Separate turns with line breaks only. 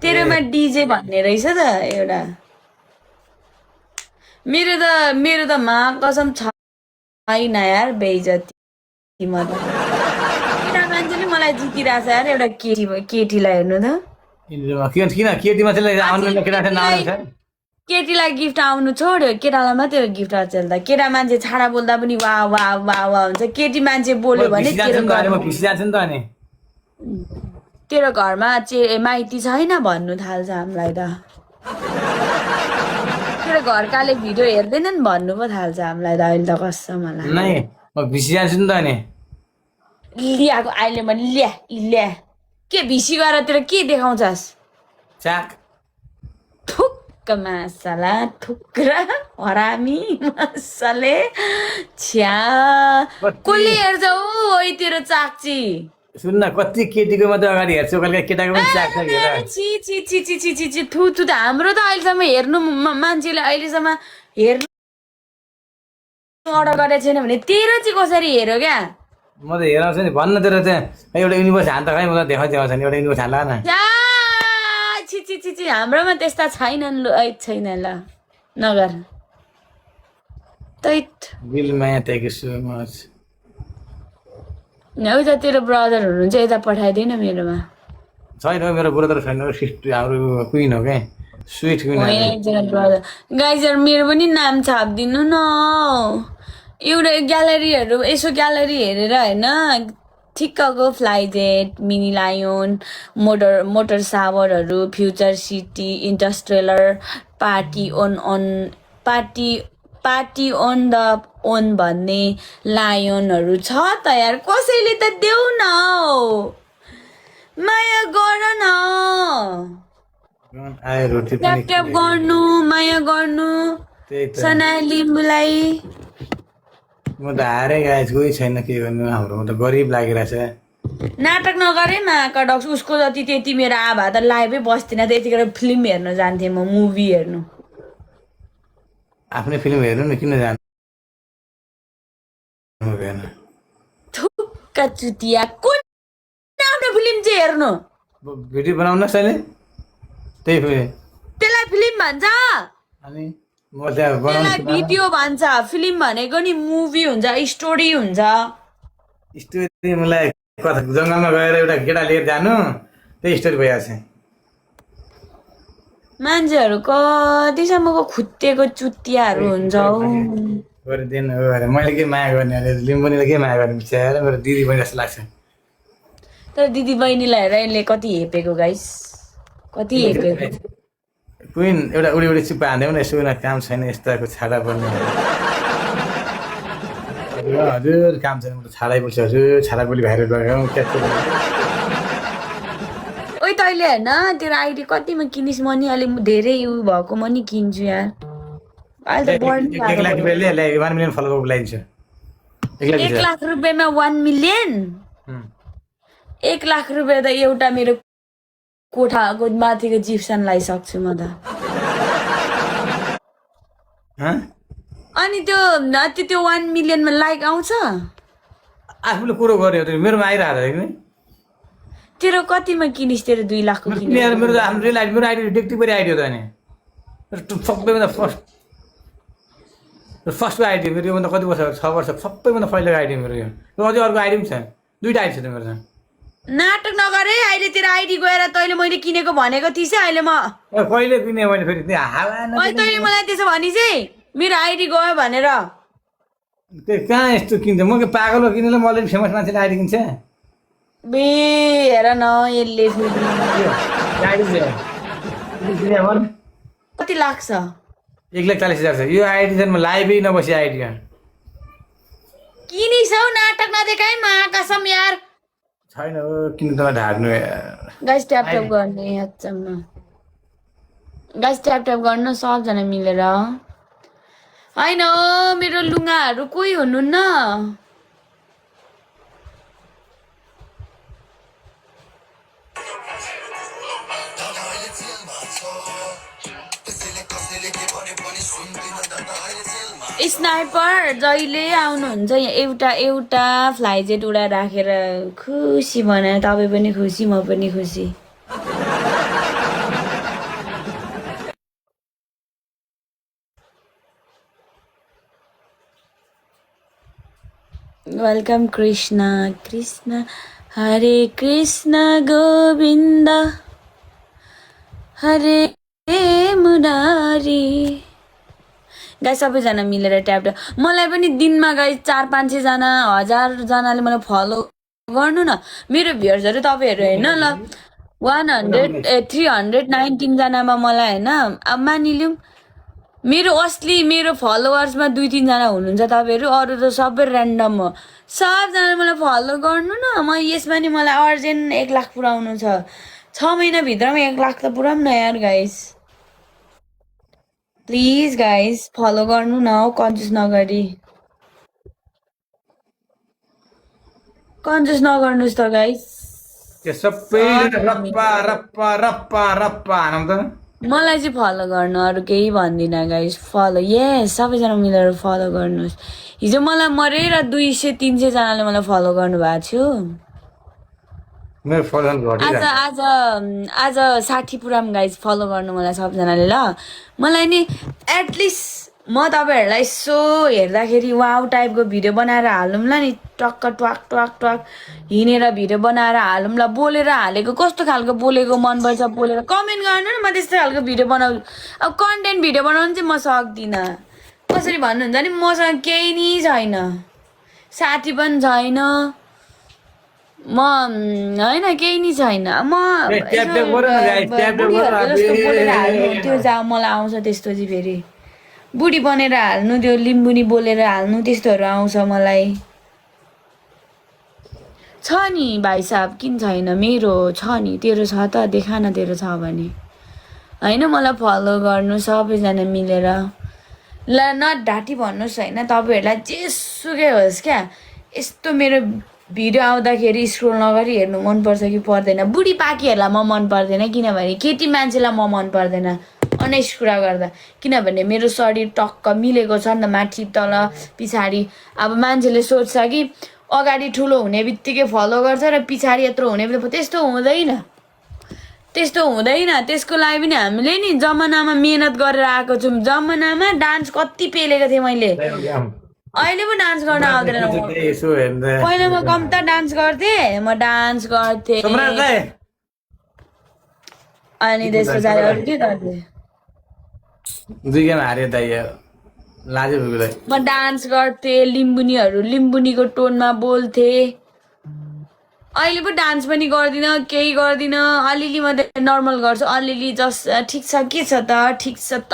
तेरोमा DJ भन्ने रहेछ त एउटा मेरो त मा कसम छैन यार बेइज्जती म त केटा मान्छेले मलाई जितिरहेछ यार एउटा केटीलाई हेर्नु त
किन केटी मान्छेलाई आउनु केटा नआउनु छ
केटीलाई गिफ्ट आउनु छोड्यो केटालाई मात्रै गिफ्ट आउँछ त केटा मान्छे छाडा बोल्दा पनि वा वा वा वा हुन्छ केटी मान्छे बोल्यो भने
म खुसी जान्छ नि त अनि
तेरो घरमा माइती छैन भन्नु थाल्छ हामीलाई त तेरो घरकाले भिडियो हेर्दैनन् भन्नु पो थाल्छ हामीलाई त अहिले त कसम मलाई
नै म खुसी जान्छु नि त अनि
ल्याएको अहिले म ल्या के भिसी गरेर तेरो के देखाउँछस्
चाक
ठुक्क मासला थुक्रा हरामी मसले छ्या कसले हेर्छ ओइ तेरो चाक्ची
सुन्न कति केटीको मात्रै अगाडि हेर्छु कहिले केटाको पनि चाक छ हेर
छि छि छि छि छि छि छि थु थु त हाम्रो त अहिलेसम्म हेर्नु मान्छेले अहिलेसम्म हेर्नु अर्डर गरेको छैन भने तेरो चाहिँ कसरी हेर्यो क्या
म त हेराउँछु नि भन्न तेरो चाहिँ एउटा युनिभर्स हान त खै मलाई देखाउँछ नि एउटा युनिभर्स हान न
छि छि छि छि हाम्रोमा त्यस्ता छैनन् लु छैन ल नगर तैत
दिल माया थ्याङ्क यू सो मच
उता तेरो ब्रदर हुनुहुन्छ यता पठाइदिएन मेरोमा
छैन मेरो ब्रदर छैन सिस्टर हाम्रो क्विन हो क्या स्विट क्विन
ब्रदर गाइजर मेरो पनि नाम छापिदिनु न एउटा ग्यालेरीहरू यसो ग्यालेरी हेरेर होइन ठिक्कको फ्लाइजेट मिनी लायोन मोटर सावरहरू फ्युचर सिटी इन्डस्ट्रियलर पार्टी अन द ओन भन्ने लायोनहरू छ त यार कसैले त देऊ न माया गर न ट्याप गर्नु माया गर्नु सना लिम्बुलाई
म त हारे गाइस कोही छैन के गर्नु हाम्रोमा त गरिब लागिरहेछ
नाटक नगरे माका डक्स उसको जति त्यति मेरो आभा त लाइभै बस्दिनँ त यतिखेर फिल्म हेर्न जान्थेँ म मुभी हेर्नु
आफ्नै फिल्म हेर्नु न किन जानु भएन
थुक्का चुतिया कुन आफ्नो फिल्म चाहिँ हेर्नु
भिडियो बनाउनुहोस् अहिले त्यही
त्यसलाई फिल्म भन्छ
अनि म त्यहाँ
त्यसलाई भिडियो भन्छ फिल्म भनेको नि मुभी हुन्छ स्टोरी हुन्छ
स्टोरी मलाई कथा जङ्गलमा गएर एउटा केटा लिएर जानु त्यही स्टोरी भइहाल्छ
मान्छेहरू कतिसम्मको खुत्तेको चुतियाहरू हुन्छ हौ
गरिदिनु अरे मैले के माया गर्ने अरे लिम्बुनीले के माया गर्ने बिचारा मेरो दिदी बहिनी जस्तो लाग्छ
तर दिदी बहिनीलाई हेर यसले कति हेपेको गाइस कति हेपेको
क्विन एउटा उडी चिप्पा हान्दै पनि यसो काम छैन यस्ताको छाडा पर्ने हजुर काम छैन म त छाडै बोल्छु हजुर छाडा बोली भाइरल भयो
ओइ तैँले होइन तेरो आइडी कतिमा किनिस् म नि अलिक धेरै उयो भएको म नि किन्छु यार अहिले त बढ्नु
1 लाख रुपियाँले 1 मिलियन फलोवर बोलाइन्छ
1 लाख रुपियाँमा 1 मिलियन 1 लाख रुपियाँ त एउटा मेरो कोठाको माथिको जिप्सन लगाइसक्छु म त अनि त्यो 1 मिलियनमा लाइक आउँछ
आफूले कुरो गर्यो मेरोमा आइरहेको नि
तेरो कतिमा किनिस् तेरो 2 लाखको किने
मेरो त हाम्रो रियल आइडी मेरो आइडी डेक्टिभरी आइडी हो त नि सबैभन्दा फर्स्टको आइडी मेरो योभन्दा कति वर्ष 6 वर्ष सबैभन्दा पहिलाको आइडी मेरो यो अझै अर्को आइडी पनि छ 2टा आइडी छ त मेरो
नाटक नगरे अहिले तेरो आइडी गएर तैँले मैले किनेको भनेको थिइस अहिले म
कहिले किने मैले फेरि
तैँले मलाई त्यसो भनि चाहिँ मेरो आइडी गयो भनेर
त्यो कहाँ यस्तो किन्छ म के पागल हो किनेर मलाई फेमस मान्छेले आइडी किन्छ
बे हेर न यसले कति लाग्छ
1,40,000 छ यो आइडी चाहिँ म लाइभै नबसी आइडी
किनिसौ नाटक नदेखाइ म कसम यार
छैन हो किन त ढाड्नु
गाइस ट्याप गर्ने अचम्म गाइस ट्याप गर्न सबजना मिलेर होइन मेरो लुगाहरू कोही हुनुहुन्न स्नाइपर जहिले आउनुहुन्छ यहाँ एउटा एउटा फ्लाइजेट उडा राखेर खुसी बनायो तपाईँ पनि खुसी म पनि खुसी वेलकम कृष्ण कृष्ण हरे कृष्ण गोविन्द हरे मुरारी गाई सबैजना मिलेर ट्याप मलाई पनि दिनमा गाई 400-500 जना 1000 जनाले मलाई फलो गर्नु न मेरो भ्युअर्सहरू तपाईँहरू होइन ल 319 जनामा मलाई होइन अब मानिलिउँ मेरो असली मेरो फलोवर्समा 2-3 जना हुनुहुन्छ तपाईँहरू अरू त सबै ऱ्यान्डम हो सबजनाले मलाई फलो गर्नु न म यसमा नि मलाई अर्जेन्ट 1 लाख पुऱ्याउनु छ 6 महिनाभित्रमा 1 लाख त पुऱ्याउँ न यार गाइस प्लिज गाइस फलो गर्नु न हौ कन्जुस नगरी कन्जुस नगर्नुहोस् त गाइस
त्यो सबै रप्पा रप्पा रप्पा रप्पा हानौँ त
मलाई चाहिँ फलो गर्नु अरू केही भन्दिनँ गाइस फलो यस सबैजना मिलेर फलो गर्नुहोस् हिजो मलाई मरेर 200-300 जनाले मलाई फलो गर्नुभएको थियो
मेरो फलोन
आज
घटिरहेको
आज आज 60 पुराम गाइस फलो गर्नु मलाई सबजनाले ल मलाई नि एटलिस्ट म तपाईँहरूलाई यसो हेर्दाखेरि वाउ टाइपको भिडियो बनाएर हालौँला नि टक्क ट्वाक ट्वाक ट्वाक हिँडेर भिडियो बनाएर हालौँला बोलेर हालेको कस्तो खालको बोलेको मनपर्छ बोलेर कमेन्ट गर्नु न म त्यस्तो खालको भिडियो बनाउँछु अब कन्टेन्ट भिडियो बनाउनु चाहिँ म सक्दिनँ कसरी भन्नुहुन्छ नि मसँग केही नि छैन साथी पनि छैन म होइन केही नि छैन म
ट्याप ट्याप गर न गाइस ट्याप ट्याप गर
जस्तो बोलेर हाल्नु त्यो जा मलाई आउँछ त्यस्तो चाहिँ फेरि बुढी बनेर हाल्नु त्यो लिम्बुनी बोलेर हाल्नु त्यस्तोहरू आउँछ मलाई छ नि भाइ साहब किन छैन मेरो छ नि तेरो छ त देखा न तेरो छ भने होइन मलाई फलो गर्नु सबैजना मिलेर ल न ढाँटी भन्नुहोस् होइन तपाईँहरूलाई जेसुकै होस् क्या यस्तो मेरो भिडियो आउँदाखेरि स्क्रोल नगरी हेर्नु मनपर्छ कि पर्दैन बुढी पाकीहरूलाई म मन पर्दैन किनभने केटी मान्छेलाई म मन पर्दैन अनेस्ट कुरा गर्दा किनभने मेरो शरीर टक्क मिलेको छ नि त माथि तल पछाडि अब मान्छेले सोध्छ कि अगाडि ठुलो हुने बित्तिकै फलो गर्छ र पछाडि यत्रो हुने त्यस्तो हुँदैन त्यसको लागि पनि हामीले नि जमानामा मेहनत गरेर आएको छौँ जमानामा डान्स कति पेलेको थिएँ मैले अहिले पो डान्स गर्न आउँदैन
यसो हेर्दा
पहिला म कम त डान्स गर्थेँ अनि त्यस पछाडि अरू के गर्थेँ
दुई गेम हारे दाइ लाजै पुग्दै
म डान्स गर्थेँ लिम्बुनीको टोनमा बोल्थेँ अहिले पो डान्स पनि गर्दिनँ केही गर्दिनँ अलिअलि मात्रै नर्मल गर्छु अलिअलि जस्ट ठिक छ के छ त ठिक छ त